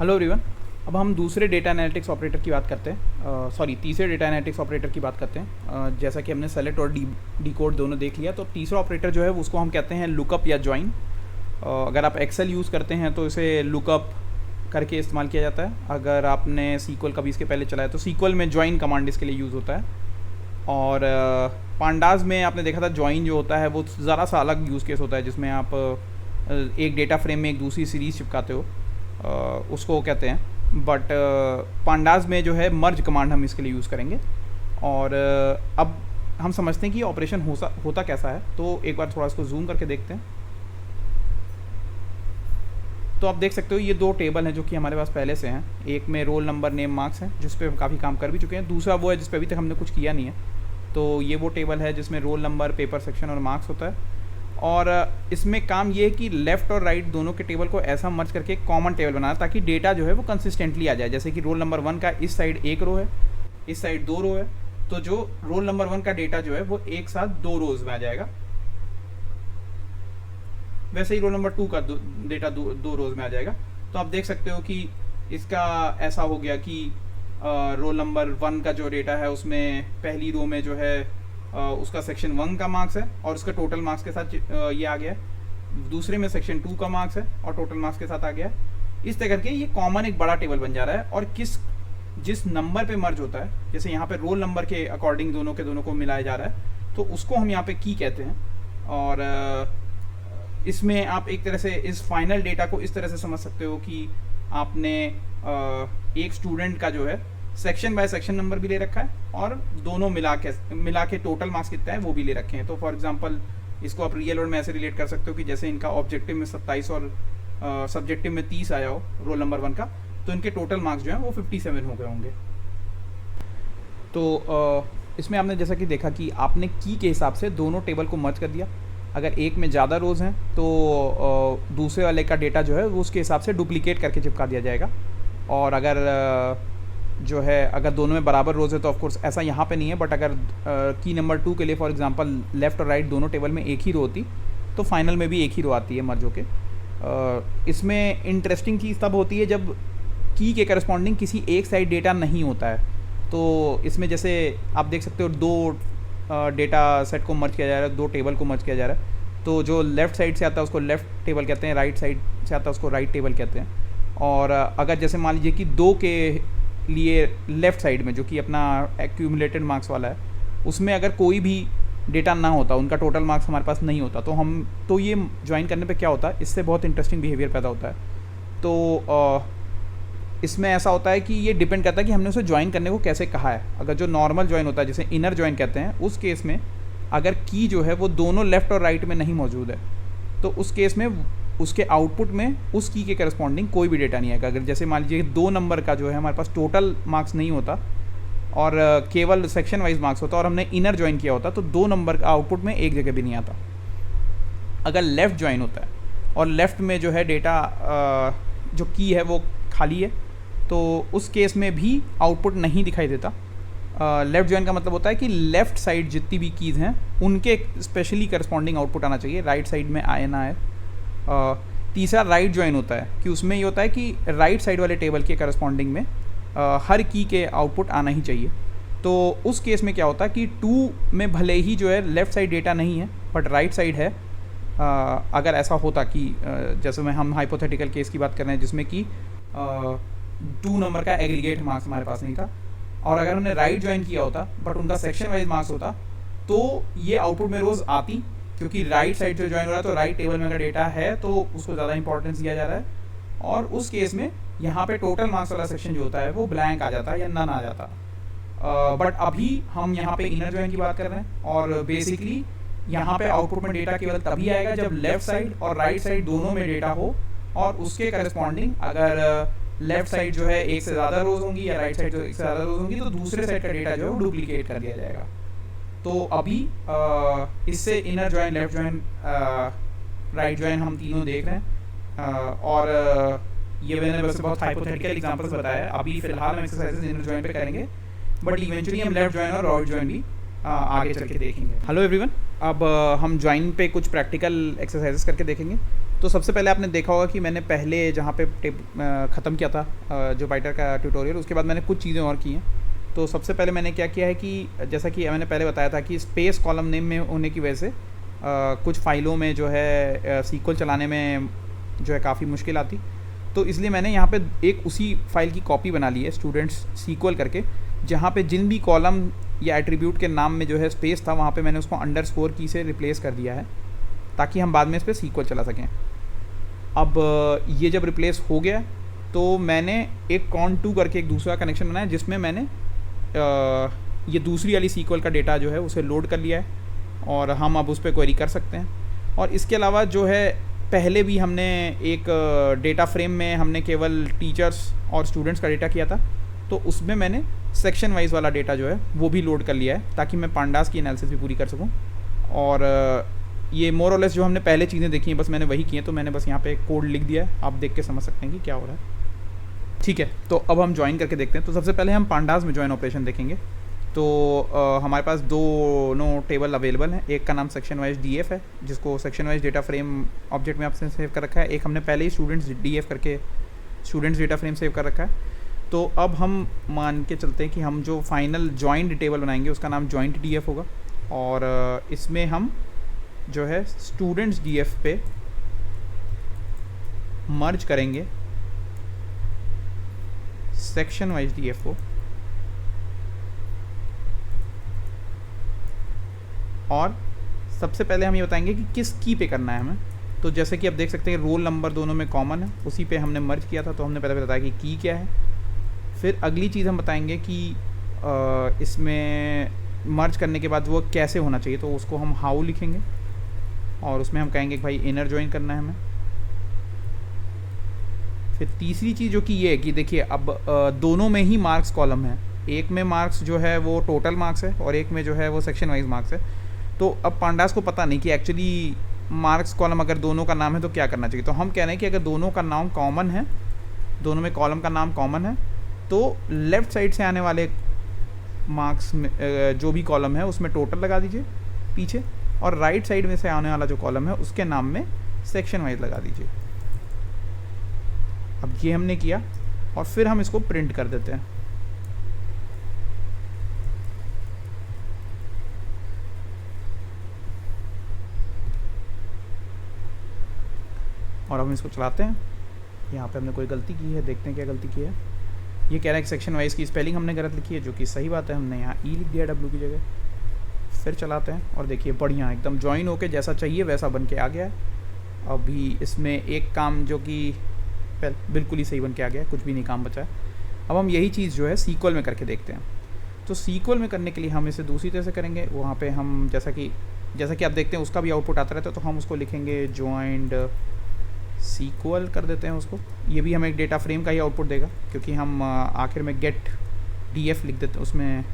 Hello everyone. अब हम दूसरे डेटा एनालिटिक्स ऑपरेटर की बात करते हैं, तीसरे डेटा एनालिटिक्स ऑपरेटर की बात करते हैं। जैसा कि हमने सेलेक्ट और डिकोड दोनों देख लिया, तो तीसरा ऑपरेटर जो है उसको हम कहते हैं लुकअप या ज्वाइन। अगर आप एक्सेल यूज़ करते हैं तो इसे लुकअप करके इस्तेमाल किया जाता है। अगर आपने सीक्वल कभी इसके पहले चलाया तो सीक्वल में ज्वाइन कमांड इसके लिए यूज़ होता है। और पांडाज में आपने देखा था ज्वाइन जो होता है वो ज़रा सा अलग यूज़ केस होता है, जिसमें आप एक डेटा फ्रेम में एक दूसरी सीरीज़ चिपकाते हो, उसको कहते हैं। बट पांडाज में जो है मर्ज कमांड हम इसके लिए यूज़ करेंगे। और अब हम समझते हैं कि ऑपरेशन होता कैसा है। तो एक बार थोड़ा इसको जूम करके देखते हैं। तो आप देख सकते हो ये दो टेबल हैं जो कि हमारे पास पहले से हैं। एक में रोल नंबर नेम मार्क्स हैं जिस पे हम काफ़ी काम कर भी चुके हैं, दूसरा वो है जिस पे अभी तक हमने कुछ किया नहीं है। तो ये वो टेबल है जिसमें रोल नंबर, पेपर सेक्शन और मार्क्स होता है। और इसमें काम ये है कि लेफ़्ट और राइट दोनों के टेबल को ऐसा मर्ज करके एक कॉमन टेबल बनाना, ताकि डेटा जो है वो कंसिस्टेंटली आ जाए। जैसे कि रोल नंबर 1 का इस साइड एक रो है, इस साइड 2 रो है, तो जो रोल नंबर 1 का डेटा जो है वो एक साथ 2 रोज में आ जाएगा। वैसे ही रोल नंबर 2 का डेटा दो रोज में आ जाएगा। तो आप देख सकते हो कि इसका ऐसा हो गया कि रोल नंबर 1 का जो डेटा है उसमें पहली रो में जो है उसका सेक्शन 1 का मार्क्स है और उसका टोटल मार्क्स के साथ ये आ गया है। दूसरे में सेक्शन 2 का मार्क्स है और टोटल मार्क्स के साथ आ गया है। इस तरह करके ये कॉमन एक बड़ा टेबल बन जा रहा है। और जिस नंबर पे मर्ज होता है, जैसे यहाँ पे रोल नंबर के अकॉर्डिंग दोनों को मिलाया जा रहा है, तो उसको हम यहाँ पे की कहते हैं। और इसमें आप एक तरह से इस फाइनल डेटा को इस तरह से समझ सकते हो कि आपने एक स्टूडेंट का जो है सेक्शन बाय सेक्शन नंबर भी ले रखा है और दोनों मिला के टोटल मार्क्स कितना है वो भी ले रखे हैं। तो फॉर एग्जांपल इसको आप रियल वर्ल्ड में ऐसे रिलेट कर सकते हो कि जैसे इनका ऑब्जेक्टिव में 27 और सब्जेक्टिव में 30 आया हो रोल नंबर 1 का, तो इनके टोटल मार्क्स जो हैं वो 57 हो गए होंगे। तो इसमें आपने जैसा कि देखा कि आपने की के हिसाब से दोनों टेबल को मर्ज कर दिया। अगर एक में ज़्यादा रोज़ हैं तो दूसरे वाले का डेटा जो है वो उसके हिसाब से डुप्लीकेट करके चिपका दिया जाएगा। और अगर जो है अगर दोनों में बराबर रोज़ है तो ऑफकोर्स ऐसा यहाँ पे नहीं है, बट अगर की नंबर 2 के लिए फॉर एग्जांपल लेफ़्ट और राइट दोनों टेबल में एक ही रो होती तो फाइनल में भी एक ही रो आती है मर्ज होके। इसमें इंटरेस्टिंग चीज़ तब होती है जब की के करस्पॉन्डिंग किसी एक साइड डेटा नहीं होता है। तो इसमें जैसे आप देख सकते हो दो डेटा सेट को मर्ज किया जा रहा है, दो टेबल को मर्ज किया जा रहा है। तो जो लेफ़्ट साइड से आता है उसको लेफ़्ट टेबल कहते हैं, राइट साइड से आता है उसको राइट टेबल कहते हैं। और अगर जैसे मान लीजिए कि 2 के लिए लेफ़्ट साइड में जो कि अपना एक्यूमुलेटेड मार्क्स वाला है, उसमें अगर कोई भी डेटा ना होता, उनका टोटल मार्क्स हमारे पास नहीं होता, तो ये ज्वाइन करने पे क्या होता है, इससे बहुत इंटरेस्टिंग बिहेवियर पैदा होता है। तो इसमें ऐसा होता है कि ये डिपेंड करता है कि हमने उसे ज्वाइन करने को कैसे कहा है। अगर जो नॉर्मल ज्वाइन होता है जिसे इनर ज्वाइन कहते हैं, उस केस में अगर की जो है वो दोनों लेफ़्ट और राइट में नहीं मौजूद है, तो उस केस में उसके आउटपुट में उस की के करस्पॉन्डिंग कोई भी डेटा नहीं आएगा। अगर जैसे मान लीजिए 2 नंबर का जो है हमारे पास टोटल मार्क्स नहीं होता और केवल सेक्शन वाइज मार्क्स होता और हमने इनर ज्वाइन किया होता, तो 2 नंबर का आउटपुट में एक जगह भी नहीं आता। अगर लेफ़्ट ज्वाइन होता है और लेफ़्ट में जो है डेटा जो की है वो खाली है, तो उस केस में भी आउटपुट नहीं दिखाई देता। लेफ़्ट ज्वाइन का मतलब होता है कि लेफ़्ट साइड जितनी भी कीज़ हैं उनके स्पेशली करस्पॉन्डिंग आउटपुट आना चाहिए, राइट साइड में आए ना आए। तीसरा राइट ज्वाइन होता है कि उसमें ये होता है कि राइट साइड वाले टेबल के करस्पॉन्डिंग में हर की के आउटपुट आना ही चाहिए। तो उस केस में क्या होता है कि 2 में भले ही जो है लेफ़्ट साइड डेटा नहीं है बट राइट साइड है। अगर ऐसा होता कि जैसे में हम हाइपोथेटिकल केस की बात कर रहे हैं जिसमें कि 2 नंबर का एग्रीगेट मार्क्स हमारे पास नहीं था और अगर हमने राइट ज्वाइन किया होता बट उनका सेक्शन वाइज मार्क्स होता, तो ये आउटपुट में रोज़ आती, क्योंकि राइट साइड जो ज्वाइन हो रहा है तो राइट टेबल में अगर डेटा है तो उसको ज़्यादा इंपॉर्टेंस दिया जा रहा है। और उस केस में यहाँ पे टोटल मार्क्स वाला सेक्शन जो होता है वो ब्लैंक आ जाता है या नन आ जाता। बट अभी हम यहाँ पे इनर ज्वाइन की बात कर रहे हैं और बेसिकली यहाँ पे आउटपुट में डेटा केवल तभी आएगा जब लेफ्ट साइड और राइट साइड दोनों में डेटा हो और उसके करस्पॉन्डिंग अगर लेफ्ट साइड जो है एक से ज़्यादा रोज होंगी या राइट साइड जो एक से ज़्यादा रोज होंगी, तो दूसरे साइड का डेटा जो है वो डुप्लीकेट कर दिया जाएगा। तो अभी इससे inner join, left join, right join हम तीनों देख रहे हैं। और ये मैंने वैसे बहुत हाइपोथेटिकल एग्जांपल्स बताया। अभी फिलहाल हम एक्सरसाइजेस इनर ज्वाइन पे करेंगे, बट इवेंचुअली हम लेफ्ट ज्वाइन और राइट ज्वाइन भी आगे चल के देखेंगे। हेलो एवरीवन, अब हम ज्वाइन पे कुछ प्रैक्टिकल एक्सरसाइजेस करके देखेंगे। तो सबसे पहले आपने देखा होगा कि मैंने पहले जहाँ पे ख़त्म किया था जो पाइथन का ट्यूटोरियल, उसके बाद मैंने कुछ चीज़ें और की हैं। तो सबसे पहले मैंने क्या किया है कि जैसा कि मैंने पहले बताया था कि स्पेस कॉलम नेम में होने की वजह से कुछ फ़ाइलों में जो है सीक्वल चलाने में जो है काफ़ी मुश्किल आती। तो इसलिए मैंने यहाँ पे एक उसी फाइल की कॉपी बना ली है स्टूडेंट्स सीक्वल करके, जहाँ पे जिन भी कॉलम या एट्रीब्यूट के नाम में जो है स्पेस था वहाँ पे मैंने उसको अंडरस्कोर की से रिप्लेस कर दिया है, ताकि हम बाद में इस पर सीक्वल चला सकें। अब ये जब रिप्लेस हो गया तो मैंने एक cont2 करके एक दूसरा कनेक्शन बनाया, जिसमें मैंने ये दूसरी वाली सीक्वल का डेटा जो है उसे लोड कर लिया है और हम अब उस पर क्वेरी कर सकते हैं। और इसके अलावा जो है पहले भी हमने एक डेटा फ्रेम में हमने केवल टीचर्स और स्टूडेंट्स का डेटा किया था, तो उसमें मैंने सेक्शन वाइज वाला डेटा जो है वो भी लोड कर लिया है, ताकि मैं पांडास की एनालिसिस भी पूरी कर सकूं। और ये मोर और लेस जो हमने पहले चीज़ें देखी हैं बस मैंने वही की हैं, तो मैंने बस यहाँ पे कोड लिख दिया है, आप देख के समझ सकते हैं कि क्या हो रहा है। ठीक है, तो अब हम ज्वाइन करके देखते हैं। तो सबसे पहले हम पांडास में ज्वाइन ऑपरेशन देखेंगे। तो हमारे पास दोनों टेबल अवेलेबल हैं, एक का नाम सेक्शन वाइज DF है, जिसको section wise data frame object में आपने सेव कर रखा है। एक हमने पहले ही स्टूडेंट्स DF करके स्टूडेंट्स डेटा फ्रेम सेव कर रखा है। तो अब हम मान के चलते हैं कि हम जो फाइनल जॉइंट टेबल बनाएंगे उसका नाम जॉइंट DF होगा, और इसमें हम जो है स्टूडेंट्स DF पे मर्ज करेंगे सेक्शन वाइज DF को, और सबसे पहले हम ये बताएंगे कि किस की पे करना है हमें। तो जैसे कि आप देख सकते हैं रोल नंबर दोनों में कॉमन है, उसी पे हमने मर्ज किया था, तो हमने पहले बताया कि की क्या है। फिर अगली चीज़ हम बताएंगे कि इसमें मर्ज करने के बाद वो कैसे होना चाहिए, तो उसको हम हाउ लिखेंगे, और उसमें हम कहेंगे कि भाई इनर ज्वाइन करना है हमें। फिर तीसरी चीज़ जो कि ये है कि देखिए अब दोनों में ही मार्क्स कॉलम है, एक में मार्क्स जो है वो टोटल मार्क्स है और एक में जो है वो सेक्शन वाइज मार्क्स है। तो अब पांडास को पता नहीं कि एक्चुअली मार्क्स कॉलम अगर दोनों का नाम है तो क्या करना चाहिए। तो हम कह रहे हैं कि अगर दोनों का नाम कॉमन है, दोनों में कॉलम का नाम कॉमन है, तो लेफ़्ट साइड से आने वाले मार्क्स में जो भी कॉलम है उसमें टोटल लगा दीजिए पीछे, और राइट साइड में से आने वाला जो कॉलम है उसके नाम में सेक्शन वाइज लगा दीजिए। अब ये हमने किया और फिर हम इसको प्रिंट कर देते हैं। और अब हम इसको चलाते हैं। यहाँ पे हमने कोई गलती की है, देखते हैं क्या गलती की है। ये कह रहा है कि सेक्शन वाइज की स्पेलिंग हमने गलत लिखी है, जो कि सही बात है, हमने यहाँ ई लिख दिया W की जगह। फिर चलाते हैं और देखिए बढ़िया एकदम ज्वाइन होके जैसा चाहिए वैसा बन के आ गया है। अभी इसमें एक काम जो कि बिल्कुल ही सही बन के आ गया है, कुछ भी नहीं काम बचा है। अब हम यही चीज़ जो है सीक्वल में करके देखते हैं। तो सीक्वल में करने के लिए हम इसे दूसरी तरह से करेंगे। वहाँ पे हम जैसा कि आप देखते हैं उसका भी आउटपुट आता रहता है, तो हम उसको लिखेंगे जॉइंड सीक्वल कर देते हैं उसको। ये भी हमें एक डेटा फ्रेम का ही आउटपुट देगा, क्योंकि हम आखिर में गेट DF लिख देते हैं, उसमें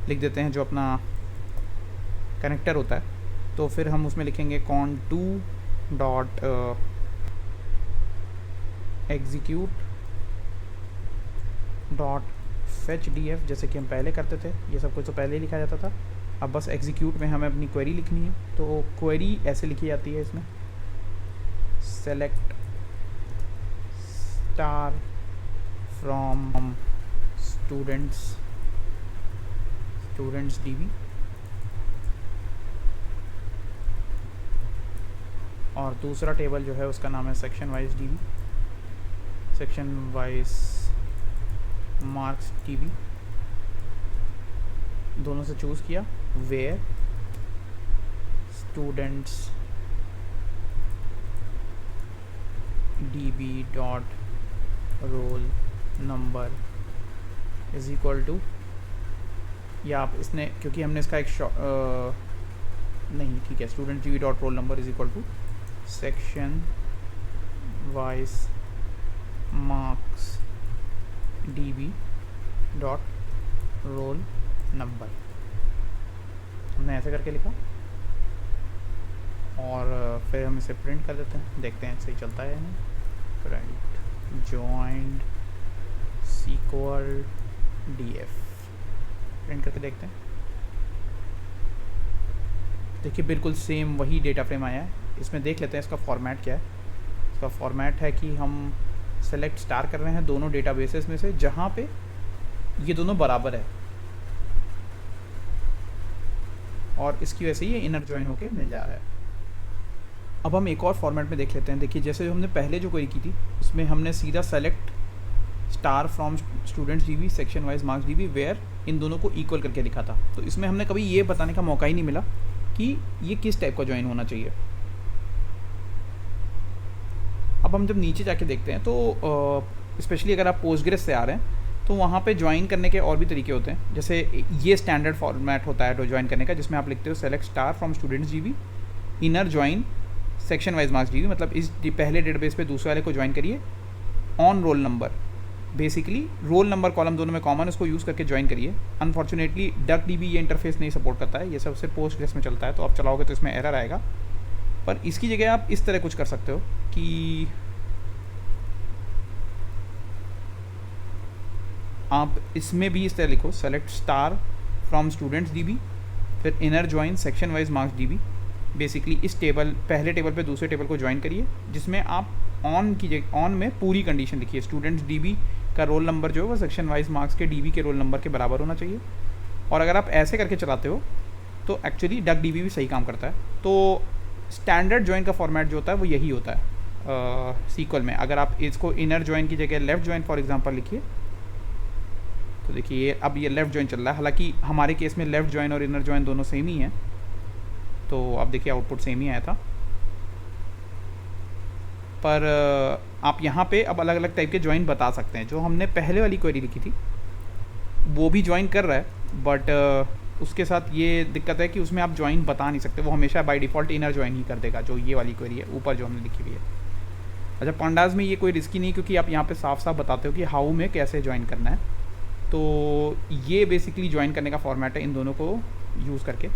लिख देते हैं जो अपना कनेक्टर होता है। तो फिर हम उसमें लिखेंगे cont2 dot execute dot fetch DF, जैसे कि हम पहले करते थे। ये सब कुछ तो पहले ही लिखा जाता था, अब बस एग्जीक्यूट में हमें अपनी क्वेरी लिखनी है। तो क्वेरी ऐसे लिखी जाती है इसमें, select star from students DB, और दूसरा टेबल जो है उसका नाम है section wise DB, section wise marks DB। दोनों से चूज़ किया, where students DB dot roll number is equal to, या आप इसने क्योंकि हमने इसका एक नहीं ठीक है, student DB dot roll number is equal to section wise marks DB dot roll number. हमने ऐसे करके लिखा और फिर हम इसे प्रिंट कर देते हैं, देखते हैं सही चलता है या नहीं। Print joined SQL DF, print करके देखते हैं। देखिए बिल्कुल सेम वही डेटा फ्रेम आया है, इसमें देख लेते हैं इसका फॉर्मेट क्या है। इसका फॉर्मेट है कि हम सेलेक्ट स्टार कर रहे हैं दोनों डेटाबेसेस में से जहाँ पे ये दोनों बराबर है, और इसकी वजह से ये इनर ज्वाइन होके मिल जा रहा है। अब हम एक और फॉर्मेट में देख लेते हैं। देखिए जैसे जो हमने पहले जो क्वेरी की थी उसमें हमने सीधा select star from students DB section wise marks DB where इन दोनों को इक्वल करके लिखा था। तो इसमें हमने कभी ये बताने का मौका ही नहीं मिला कि ये किस टाइप का ज्वाइन होना चाहिए। अब हम जब नीचे जाके देखते हैं तो स्पेशली अगर आप पोस्टग्रेस से आ रहे हैं तो वहाँ पे ज्वाइन करने के और भी तरीके होते हैं। जैसे ये स्टैंडर्ड फॉर्मेट होता है ज्वाइन करने का, जिसमें आप लिखते हो select star from students dB inner join section wise marks dB, मतलब इस पहले डेटाबेस पे दूसरे वाले को ज्वाइन करिए on roll number. Basically roll number column दोनों में कॉमन, उसको यूज़ करके ज्वाइन करिए। अनफॉर्चुनेटली डक डीबी ये इंटरफेस नहीं सपोर्ट करता है, ये सबसे पोस्टग्रेस में चलता है, तो आप चलाओगे तो इसमें एरर आएगा। पर इसकी जगह आप इस तरह कुछ कर सकते हो कि आप इसमें भी इस तरह लिखो select star from students DB फिर inner join section wise marks DB. Basically इस टेबल पहले टेबल पे दूसरे टेबल को ज्वाइन करिए, जिसमें आप ऑन कीजिए, ऑन में पूरी कंडीशन लिखिए स्टूडेंट्स डीबी का रोल नंबर जो है वो सेक्शन वाइज मार्क्स के डीबी के रोल नंबर के बराबर होना चाहिए। और अगर आप ऐसे करके चलाते हो तो एक्चुअली डक डीबी भी सही काम करता है। तो स्टैंडर्ड ज्वाइन का फॉर्मेट जो होता है वो यही होता है सीक्वल में। अगर आप इसको इनर ज्वाइन की जगह लेफ़्ट ज्वाइन फॉर एग्जांपल लिखिए तो देखिए अब ये लेफ़्ट ज्वाइन चल रहा है। हालांकि हमारे केस में लेफ़्ट ज्वाइन और इनर ज्वाइन दोनों सेम ही हैं, तो आप देखिए आउटपुट सेम ही आया था। पर आप यहाँ पे अब अलग अलग टाइप के ज्वाइन बता सकते हैं। जो हमने पहले वाली क्वेरी लिखी थी वो भी ज्वाइन कर रहा है, बट उसके साथ ये दिक्कत है कि उसमें आप ज्वाइन बता नहीं सकते, वो हमेशा बाय डिफ़ॉल्ट इनर ज्वाइन ही कर देगा, जो ये वाली क्वेरी है ऊपर जो हमने लिखी हुई है। अच्छा, पांडास में ये कोई रिस्की नहीं, क्योंकि आप यहाँ पे साफ साफ बताते हो कि हाउ में कैसे ज्वाइन करना है। तो ये बेसिकली ज्वाइन करने का फॉर्मेट है इन दोनों को यूज़ करके।